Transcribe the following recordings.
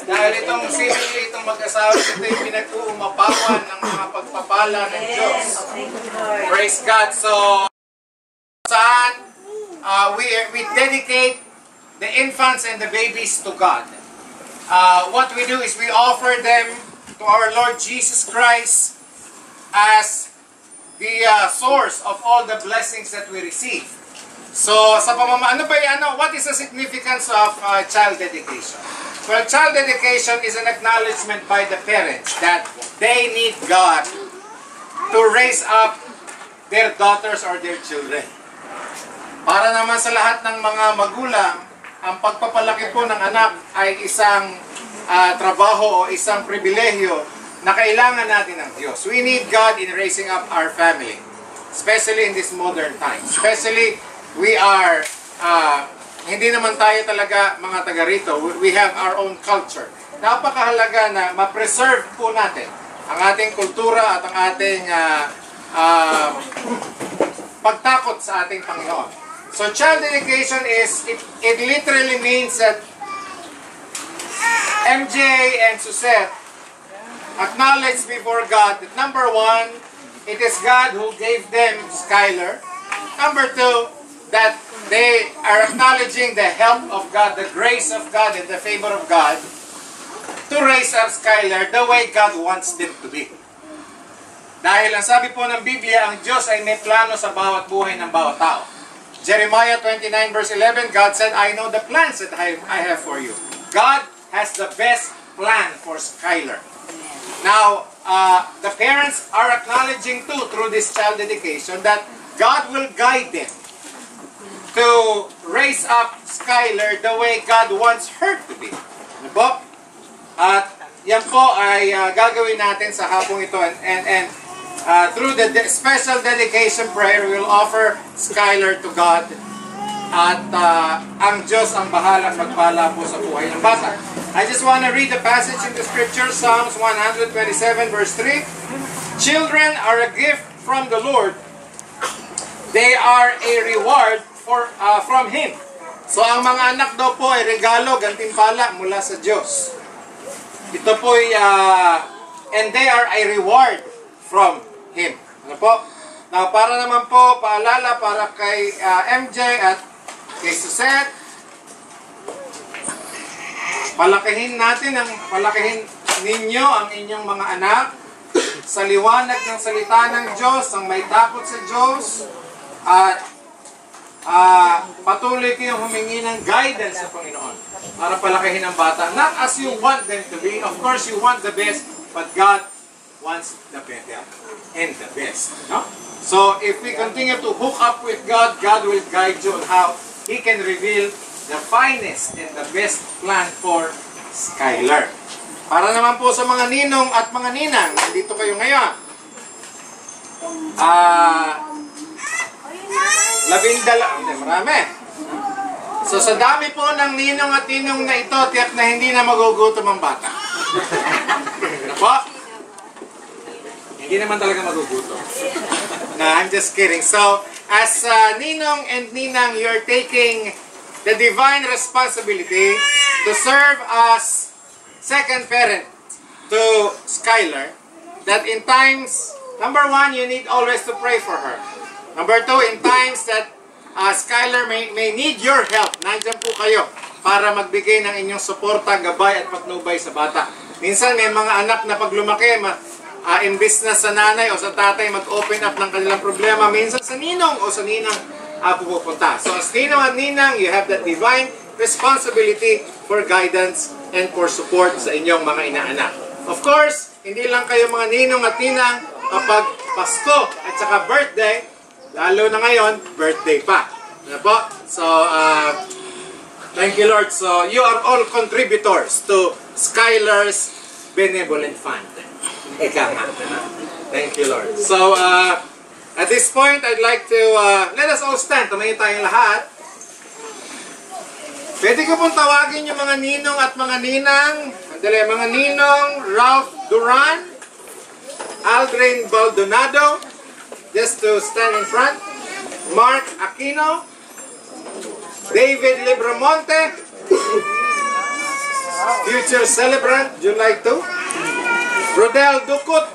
Dahil itong seemingly, itong mag-asawa, ito yung pinag-uumapawan ng mga pagpapala ng Diyos. Praise God. So, saan we dedicate the infants and the babies to God. What we do is we offer them to our Lord Jesus Christ as the source of all the blessings that we receive. So, sa what is the significance of child dedication? Well, child dedication is an acknowledgement by the parents that they need God to raise up their daughters or their children. Para naman sa lahat ng mga magulang, ang pagpapalaki po ng anak ay isang trabaho o isang pribilehyo na kailangan natin ng Diyos. We need God in raising up our family, especially in this modern time. Especially, we are, hindi naman tayo talaga mga taga rito. We have our own culture. Napakahalaga na ma-preserve po natin ang ating kultura at ang ating pagtakot sa ating Panginoon. So, child dedication is, it literally means that MJ and Suzette acknowledge before God that number one, it is God who gave them Skylar. Number two, that they are acknowledging the help of God, the grace of God, and the favor of God to raise up Skylar the way God wants them to be. Dahil ang sabi po ng Biblia, ang Diyos ay may plano sa bawat buhay ng bawat tao. Jeremiah 29 verse 11, God said, I know the plans that I have for you. God has the best plan for Skylar. Now, the parents are acknowledging too, through this child dedication, that God will guide them to raise up Skylar the way God wants her to be. Ano po? At yan po ay gagawin natin sa hapong ito. And through the special dedication prayer, we will offer Skylar to God. At ang Diyos ang bahalang magpala po sa buhay ng bata. I just want to read the passage in the scripture, Psalms 127 verse 3. Children are a gift from the Lord. They are a reward from Him. So ang mga anak daw po ay regalo, gantimpala mula sa Diyos. Ito po ay, and they are a reward from Him. Ano po? Now, para naman po, paalala para kay MJ at kay Suzette, palakihin ninyo ang inyong mga anak sa liwanag ng salita ng Diyos, ang may takot sa Diyos, at patuloy kayong humingi ng guidance sa Panginoon para palakihin ang bata. Not as you want them to be. Of course, you want the best, but God wants the better and the best. No? So, if we continue to hook up with God, God will guide you on how He can reveal the finest and the best plan for Skylar. Para naman po sa mga ninong at mga ninang, nandito kayo ngayon. 12, marami. So sa dami po ng ninong at ninong na ito, tiyak na hindi na magugutom ang bata. Ano po? Hindi naman talaga magugutom. No, I'm just kidding. So, as ninong and ninang, you're taking the divine responsibility to serve as second parent to Skylar, that in times, number one, you need always to pray for her. Number two, in times that Skylar may need your help, nandyan po kayo para magbigay ng inyong suporta, gabay at patnubay sa bata. Minsan may mga anak na pag lumaki, imbis na sa nanay o sa tatay mag-open up ng kanilang problema, minsan sa ninong o sa ninang pupunta. So as ninong at ninang, you have that divine responsibility for guidance and for support sa inyong mga inaanak. Of course, hindi lang kayo mga ninong at ninang kapag Pasko at saka birthday, lalo na ngayon, birthday pa. Ano po? So, thank you Lord. So, you are all contributors to Skylar's Benevolent Fund. Eka nga. Thank you Lord. So, at this point, I'd like to, let us all stand. Tumayo tayong lahat. Pwede ko pong tawagin yung mga ninong at mga ninang. Andali, mga ninong, Ralph Duran, Aldrin Baldonado, just to stand in front. Mark Aquino, David Libramonte, future celebrant, July 2. Rodel Ducut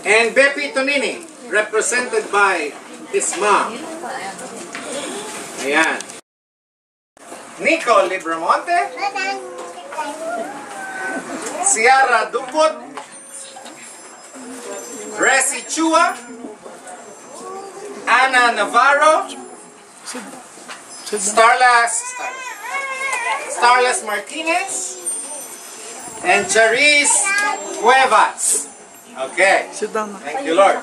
and Bepi Tonini, represented by his mom. Ayan. Nico Libramonte, Ciara Ducut, Resi Chua, Ana Navarro, Starless Martinez, and Charis Cuevas. Okay. Sit down. Thank you, Lord.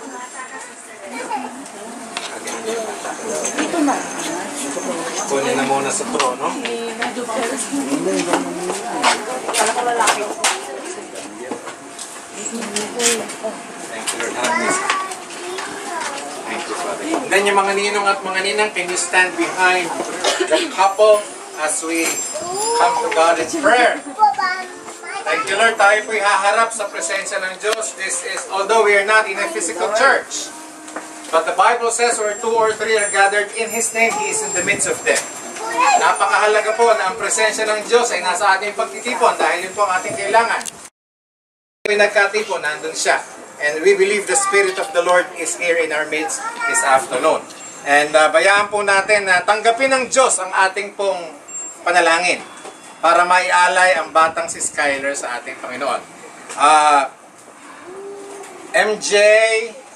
Kunin na muna sa trono. Thank you, Lord. Thank you, Father. And then yung mga ninong at mga ninang, can you stand behind the couple as we come to God in prayer? Thank you, Lord. Tayo po'y haharap sa presensya ng Diyos. This is, although we are not in a physical church, but the Bible says where 2 or 3 are gathered in His name, He is in the midst of them. Napakahalaga po na ang presensya ng Diyos ay nasa ating pagtitipon dahil yun po ang ating kailangan. Kung nagkatipon, nandun siya. And we believe the Spirit of the Lord is here in our midst this afternoon. And bayaan po natin na tanggapin ng Diyos ang ating pong panalangin para maialay ang batang si Skyler sa ating Panginoon. MJ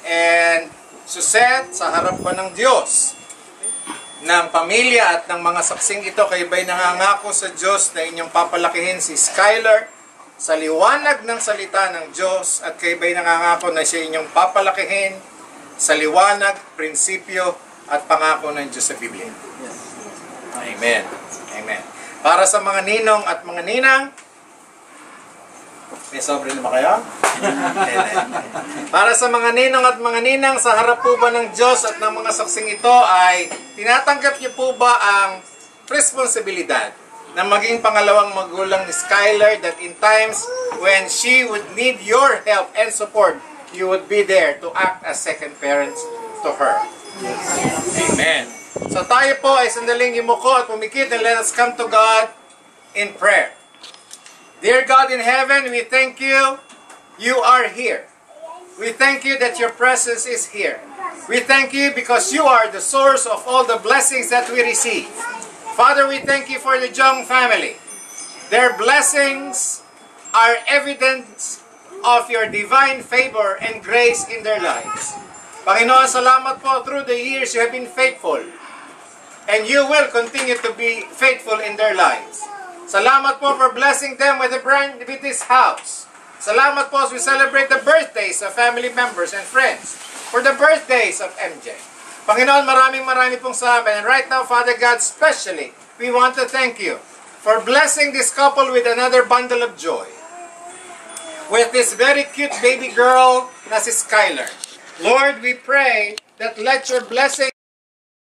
and Suzette, sa harap ko ng Diyos, ng pamilya at ng mga saksing ito, kayo ba'y nangangako sa Diyos na inyong papalakihin si Skyler sa liwanag ng salita ng Diyos, at kayo ba'y nangangako na siya inyong papalakihin sa liwanag, prinsipyo at pangako ng Diyos sa Biblia? Amen. Amen. Para sa mga ninong at mga ninang, may sobre na ba kayo? Para sa mga ninong at mga ninang, sa harap po ba ng Diyos at ng mga saksing ito ay tinatanggap niyo po ba ang responsibilidad na maging pangalawang magulang ni Skyler, that in times when she would need your help and support, you would be there to act as second parents to her? Amen. So tayo po ay sandaling yumuko at pumikit, and let us come to God in prayer. Dear God in heaven, we thank you. You are here. We thank you that your presence is here. We thank you because you are the source of all the blessings that we receive. Father, we thank you for the Jong family. Their blessings are evidence of your divine favor and grace in their lives. Panginoon, salamat po, through the years you have been faithful. And you will continue to be faithful in their lives. Salamat po for blessing them with this house. Salamat po as we celebrate the birthdays of family members and friends. For the birthdays of MJ. Panginoon, maraming pong salamat. And right now, Father God, especially, we want to thank you for blessing this couple with another bundle of joy. With this very cute baby girl na si Skyler. Lord, we pray that let your blessing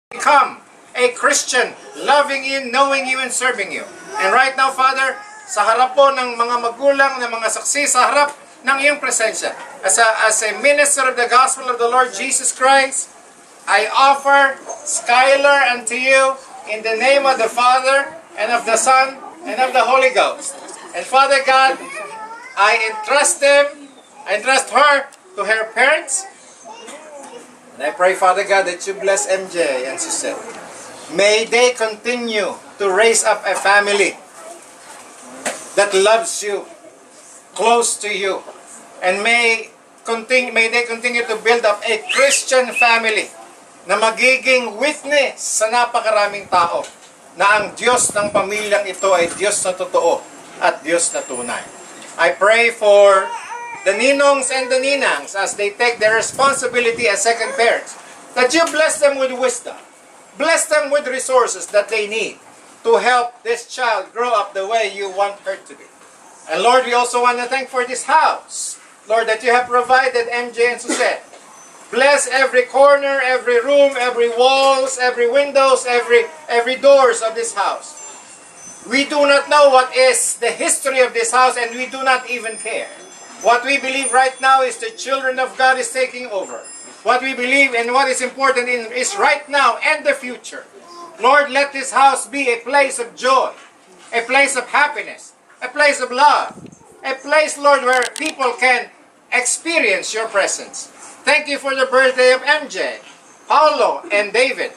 become a Christian, loving you, knowing you, and serving you. And right now, Father, sa harap po ng mga magulang, ng mga saksi, sa harap ng iyong presensya, as a minister of the gospel of the Lord Jesus Christ, I offer Skyler unto you in the name of the Father, and of the Son, and of the Holy Ghost. And Father God, I entrust her to her parents. And I pray, Father God, that you bless MJ and Suzette. May they continue to raise up a family that loves you, close to you. And may they continue to build up a Christian family na magiging witness sa napakaraming tao na ang Diyos ng pamilyang ito ay Diyos na totoo at Diyos na tunay. I pray for the ninongs and the ninangs as they take their responsibility as second parents, that you bless them with wisdom. Bless them with resources that they need to help this child grow up the way you want her to be. And Lord, we also want to thank for this house. Lord, that you have provided MJ and Suzette. Bless every corner, every room, every walls, every windows, every doors of this house. We do not know what is the history of this house, and we do not even care. What we believe right now is the children of God is taking over. What we believe and what is important is right now and the future. Lord, let this house be a place of joy, a place of happiness, a place of love, a place, Lord, where people can experience your presence. Thank you for the birthday of MJ, Paulo, and David.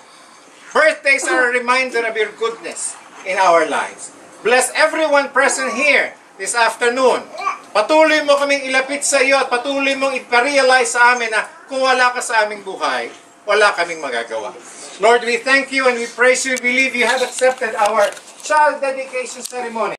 Birthdays are a reminder of your goodness in our lives. Bless everyone present here this afternoon. Patuloy mo kaming ilapit sa iyo at patuloy mong iparealize sa amin na kung wala ka sa aming buhay, wala kaming magagawa. Lord, we thank you and we praise you. We believe you have accepted our child dedication ceremony.